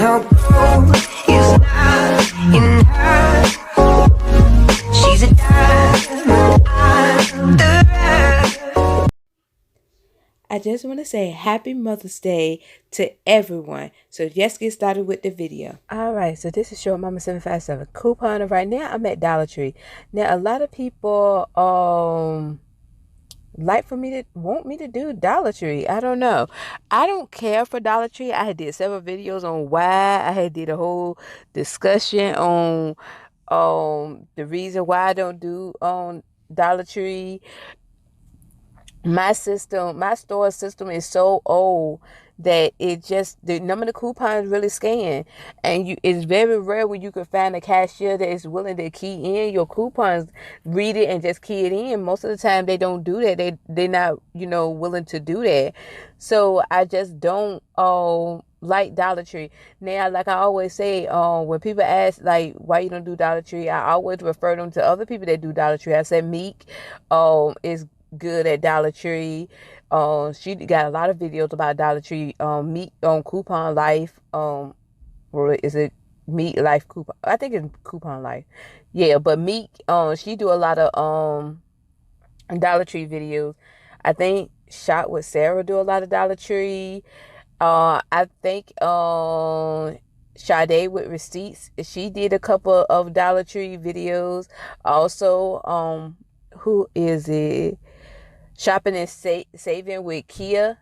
No gold is not in her. She's a diamond under her. I just want to say happy Mother's Day to everyone. So let's get started with the video. Alright, so this is Short Mama 757 couponer. Right now I'm at Dollar Tree. Now a lot of people want me to do Dollar Tree. I don't know. I don't care for Dollar Tree. I did several videos on why. I did a whole discussion on the reason why I don't do Dollar Tree. My store system is so old that the number of the coupons really scan, and it's very rare when you can find a cashier that is willing to key in your coupons, read it and just key it in. Most of the time they don't do that. They're not willing to do that. So I just don't like Dollar Tree. Now, like I always say, when people ask like why you don't do Dollar Tree, I always refer them to other people that do Dollar Tree. I said Meek is good at Dollar Tree. She got a lot of videos about Dollar Tree. Meat on Coupon Life. Or is it Meat Life Coupon? I think it's Coupon Life. Yeah, but Meat. She do a lot of Dollar Tree videos. I think Shot with Sarah do a lot of Dollar Tree. I think Sade with Receipts. She did a couple of Dollar Tree videos. Also, who is it? Shopping and Saving with Kia.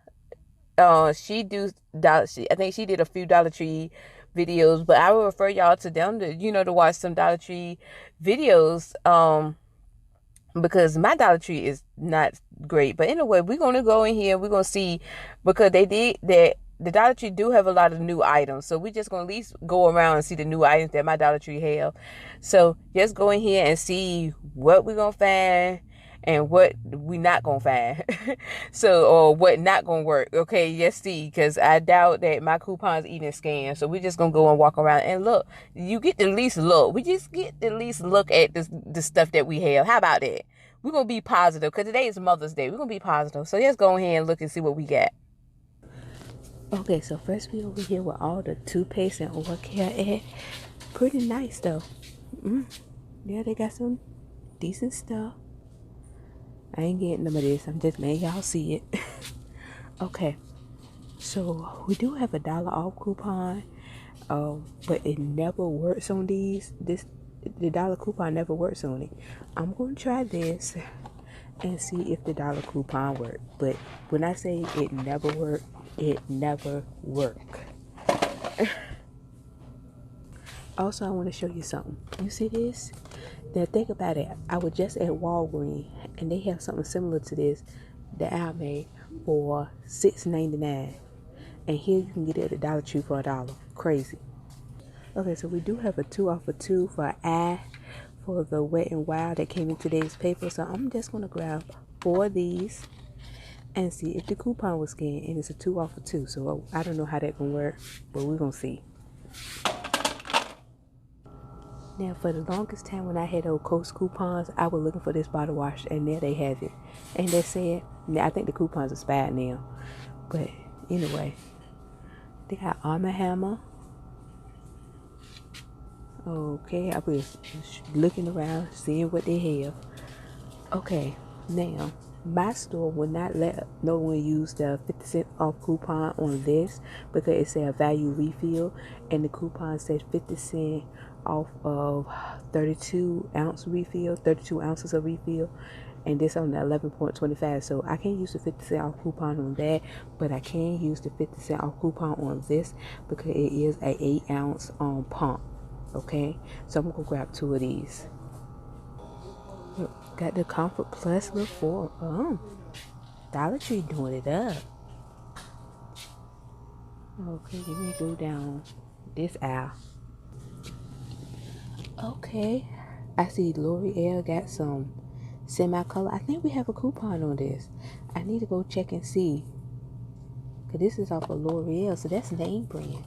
I think she did a few Dollar Tree videos, but I would refer y'all to them to watch some Dollar Tree videos. Because my Dollar Tree is not great. But anyway, we're gonna go in here. We're gonna see, because they did that. The Dollar Tree do have a lot of new items, so we're just gonna at least go around and see the new items that my Dollar Tree have. So just go in here and see what we're gonna find and what we not gonna find. Or what not gonna work. Okay, yes, see, because I doubt that my coupons even scan. So we're just gonna go and walk around and look. You get to at least look. We just get to at least look at the stuff that we have. How about that? We're gonna be positive, because today is Mother's Day. We're gonna be positive. So let's go ahead and look and see what we got. Okay, so first we over here with all the toothpaste and oral care at. Pretty nice though. Yeah, they got some decent stuff. I ain't getting none of this. I'm just letting y'all see it. Okay. So we do have a $1 off coupon. But it never works on these. The dollar coupon never works on it. I'm gonna try this and see if the dollar coupon works. But when I say it never works, it never works. Also, I want to show you something. You see this? Now think about it. I was just at Walgreens and they have something similar to this that I made for $6.99, and here you can get it at the Dollar Tree for $1. Crazy. Okay, so we do have a 2 off of 2 for eye for the Wet and Wild that came in today's paper. So I'm just gonna grab 4 of these and see if the coupon was scanned, and it's a 2 off of 2. So I don't know how that gonna work, but we're gonna see. Now, for the longest time when I had those Coast coupons, I was looking for this body wash, and there they have it. And they said, now I think the coupons are expired now. But anyway, they got Arm & Hammer. Okay, I was looking around, seeing what they have. Okay, now, my store will not let no one use the 50% off coupon on this, because it says value refill, and the coupon says 50% off of 32 ounces of refill, and this on the 11.25. So I can't use the 50% off coupon on that, but I can use the 50% off coupon on this because it is a 8-ounce pump. Okay, so I'm gonna grab 2 of these. Got the Comfort Plus before. Dollar Tree doing it up. Okay, let me go down this aisle. Okay, I see L'Oreal got some semi-color. I think we have a coupon on this. I need to go check and see, because this is off of L'Oreal, so that's name brand.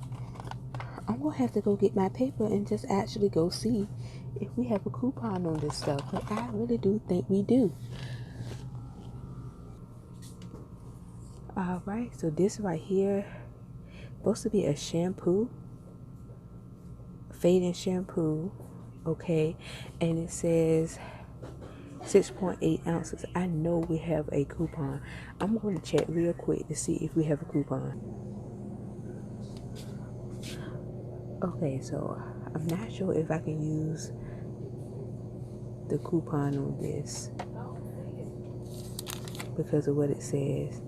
I'm gonna have to go get my paper and just actually go see if we have a coupon on this stuff, but I really do think we do. Alright, so this right here supposed to be a shampoo. fading shampoo, okay, and it says 6.8 ounces. I know we have a coupon. I'm going to check real quick to see if we have a coupon. Okay, so I'm not sure if I can use the coupon on this because of what it says.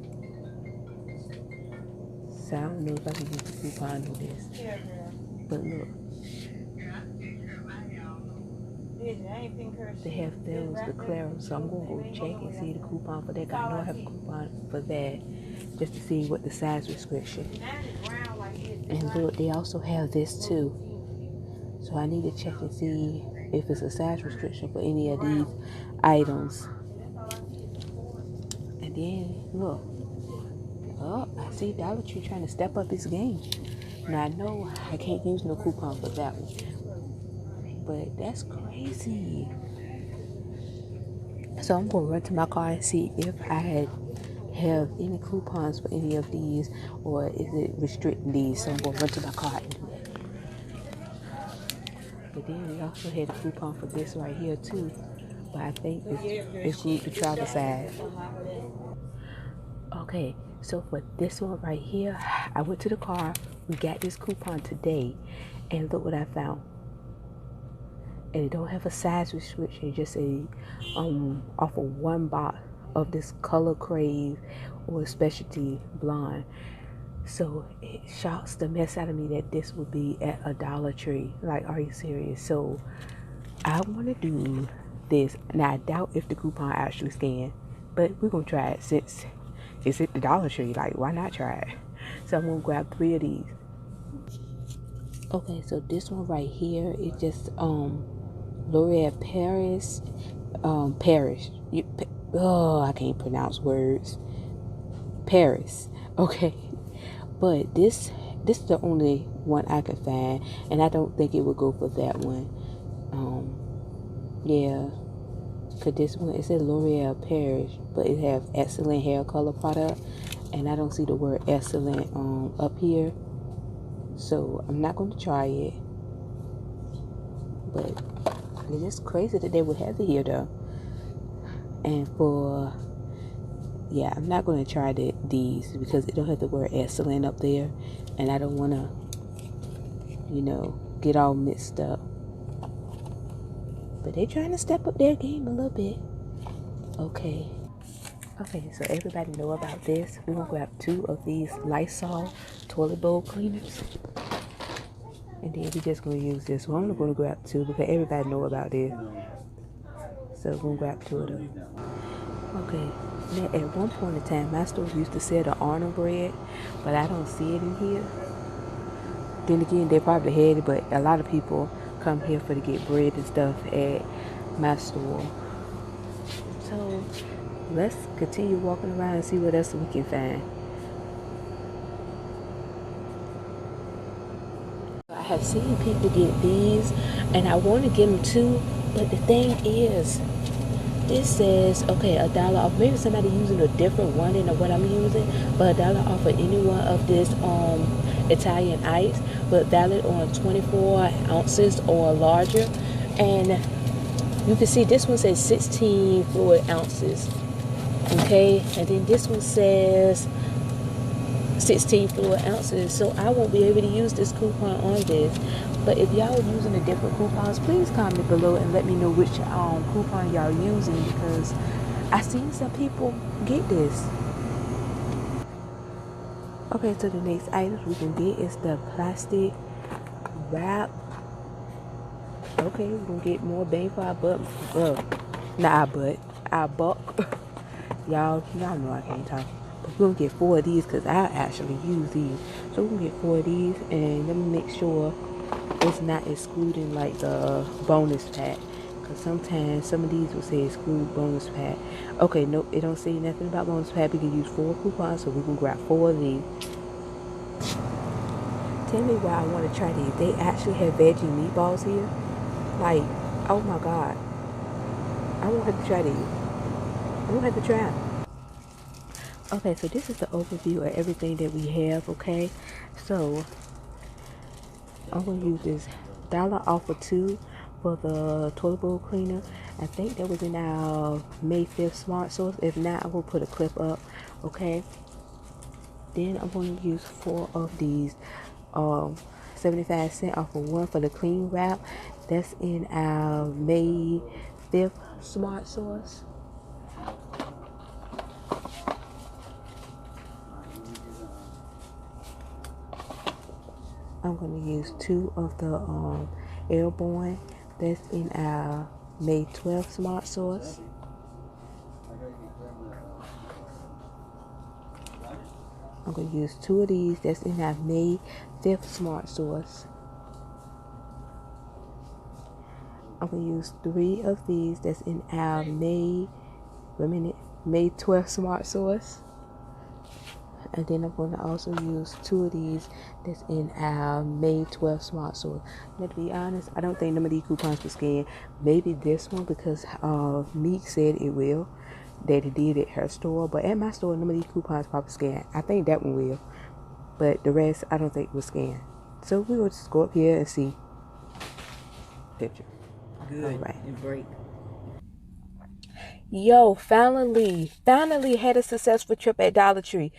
So I don't know if I can use the coupon on this. But look, they have those, the Claro, so I'm going to go check and see the coupon for that. I know I have a coupon for that just to see what the size restriction. And look, they also have this too. So I need to check and see if it's a size restriction for any of these items. And then look, oh, I see Dollar Tree trying to step up its game. Now I know I can't use no coupon for that one, but that's crazy. So I'm gonna run to my car and see if I have any coupons for any of these, or is it restricting these? So I'm gonna run to my car and do that. But then we also had a coupon for this right here too, but I think it's good to travel size. Okay, so for this one right here, I went to the car. We got this coupon today, and look what I found. And it don't have a size restriction, just a off of one box of this color crave or specialty blonde. So it shocks the mess out of me that this would be at a Dollar Tree. Like, are you serious? So I want to do this. Now I doubt if the coupon actually scan, but we're gonna try it since it's at the Dollar Tree. Like, why not try it? So I'm gonna grab 3 of these. Okay, so this one right here is just L'Oreal Paris, Paris. I can't pronounce words. Paris. Okay, but this is the only one I could find, and I don't think it would go for that one. Yeah, cause this one it said L'Oreal Paris, but it have excellent hair color product, and I don't see the word excellent up here, so I'm not going to try it. But it's just crazy that they would have it here though. And for I'm not going to try these because it don't have the word excellent up there, and I don't want to get all mixed up. But they trying to step up their game a little bit. Okay, so everybody know about this. We're gonna grab 2 of these Lysol toilet bowl cleaners, and then we just gonna use this one. I'm gonna grab 2 because everybody know about this. So we're gonna grab 2 of them. Okay, now at one point in time, my store used to sell the Arnold bread, but I don't see it in here. Then again, they probably had it, but a lot of people come here to get bread and stuff at my store. So let's continue walking around and see what else we can find. I have seen people get these, and I want to get them too, but the thing is, this says, okay, $1 off. Maybe somebody using a different one than what I'm using, but $1 off for any one of this Italian ice, but valid on 24 ounces or larger. And you can see this one says 16 fluid ounces. Okay, and then this one says 16 fluid ounces. So I won't be able to use this coupon on this. But if y'all are using the different coupons, please comment below and let me know which coupon y'all using, because I seen some people get this. Okay, so the next items we can get is the plastic wrap. Okay, we're gonna get more bang for our buck. Our buck. y'all know I can't talk. But we're gonna get 4 of these because I actually use these. So we're gonna get 4 of these, and let me make sure it's not excluding like the bonus pack, because sometimes some of these will say exclude bonus pack. Okay, nope, it don't say nothing about bonus pack. We can use 4 coupons, so we can grab 4 of these. Tell me why I want to try these. They actually have veggie meatballs here. Like, oh my god, I won't have to try these. I won't have to try them. Okay, so this is the overview of everything that we have. Okay, so I'm gonna use this dollar off of 2 for the toilet bowl cleaner. I think that was in our May 5th smart source. If not, I will put a clip up. Okay. Then I'm going to use 4 of these 75 cents off of 1 for the clean wrap. That's in our May 5th smart source. I'm going to use 2 of the airborne. That's in our May 12th smart source. I'm going to use 2 of these. That's in our May 5th smart source. I'm going to use 3 of these. That's in our May 12th smart source. And then I'm going to also use 2 of these that's in our May 12th smart source. Now, to be honest, I don't think none of these coupons will scan. Maybe this one, because Meek said it will, that it did at her store. But at my store, none of these coupons probably scan. I think that one will. But the rest, I don't think will scan. So we will just go up here and see. Picture. Good. All right. And break. Yo, finally had a successful trip at Dollar Tree.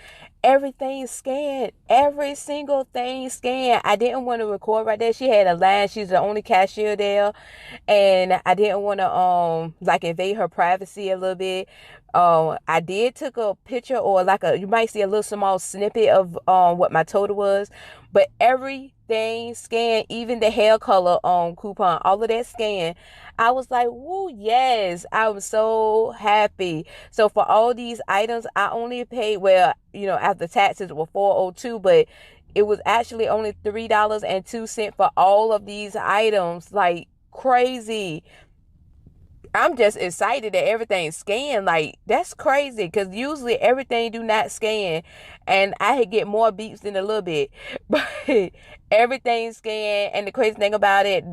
Everything scanned. Every single thing scanned. I didn't want to record right there. She had a line. She's the only cashier there. And I didn't want to like invade her privacy a little bit. I did took a picture, or like you might see a little small snippet of what my total was, but everything scanned, even the hair color coupon, all of that scanned. I was like, woo, yes, I was so happy. So for all these items, I only paid, well, after taxes were $4.02, but it was actually only $3.02 for all of these items. Like, crazy. I'm just excited that everything scanned. Like, that's crazy, because usually everything do not scan, and I get more beeps than a little bit, but everything scanned. And the crazy thing about it,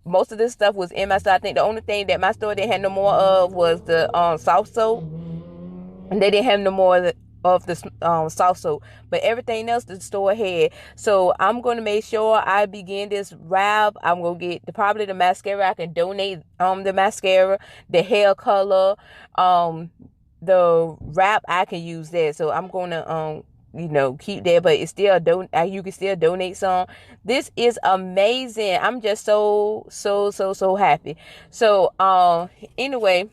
most of this stuff was in my store. I think the only thing that my store didn't have no more of was the soft soap, and they didn't have no more of the soft soap, but everything else the store had. So I'm going to make sure I begin this wrap. I'm going to get probably the mascara. I can donate the mascara, the hair color, the wrap. I can use that. So I'm going to keep that, but it's still you can still donate some. This is amazing. I'm just so happy. So anyway,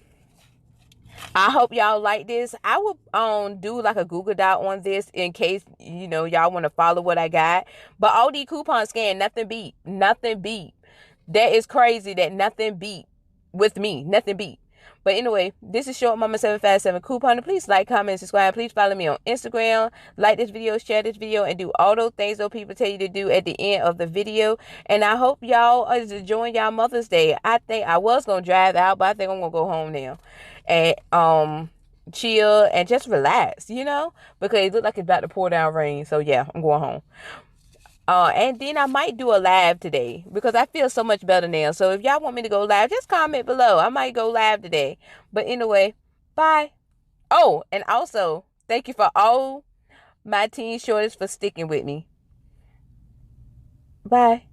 I hope y'all like this. I will do like a Google Doc on this in case y'all want to follow what I got. But all these coupons scan, nothing beat. That is crazy that nothing beat with me. Nothing beat. But anyway, this is Short Mama 757 Coupon. Please like, comment, subscribe. Please follow me on Instagram. Like this video, share this video, and do all those things those people tell you to do at the end of the video. And I hope y'all are enjoying y'all Mother's Day. I think I was gonna drive out, but I think I'm gonna go home now and chill and just relax, because it looked like it's about to pour down rain. So yeah, I'm going home. And then I might do a live today because I feel so much better now. So if y'all want me to go live, just comment below. I might go live today. But anyway, bye. Oh, and also, thank you for all my teen shorties for sticking with me. Bye.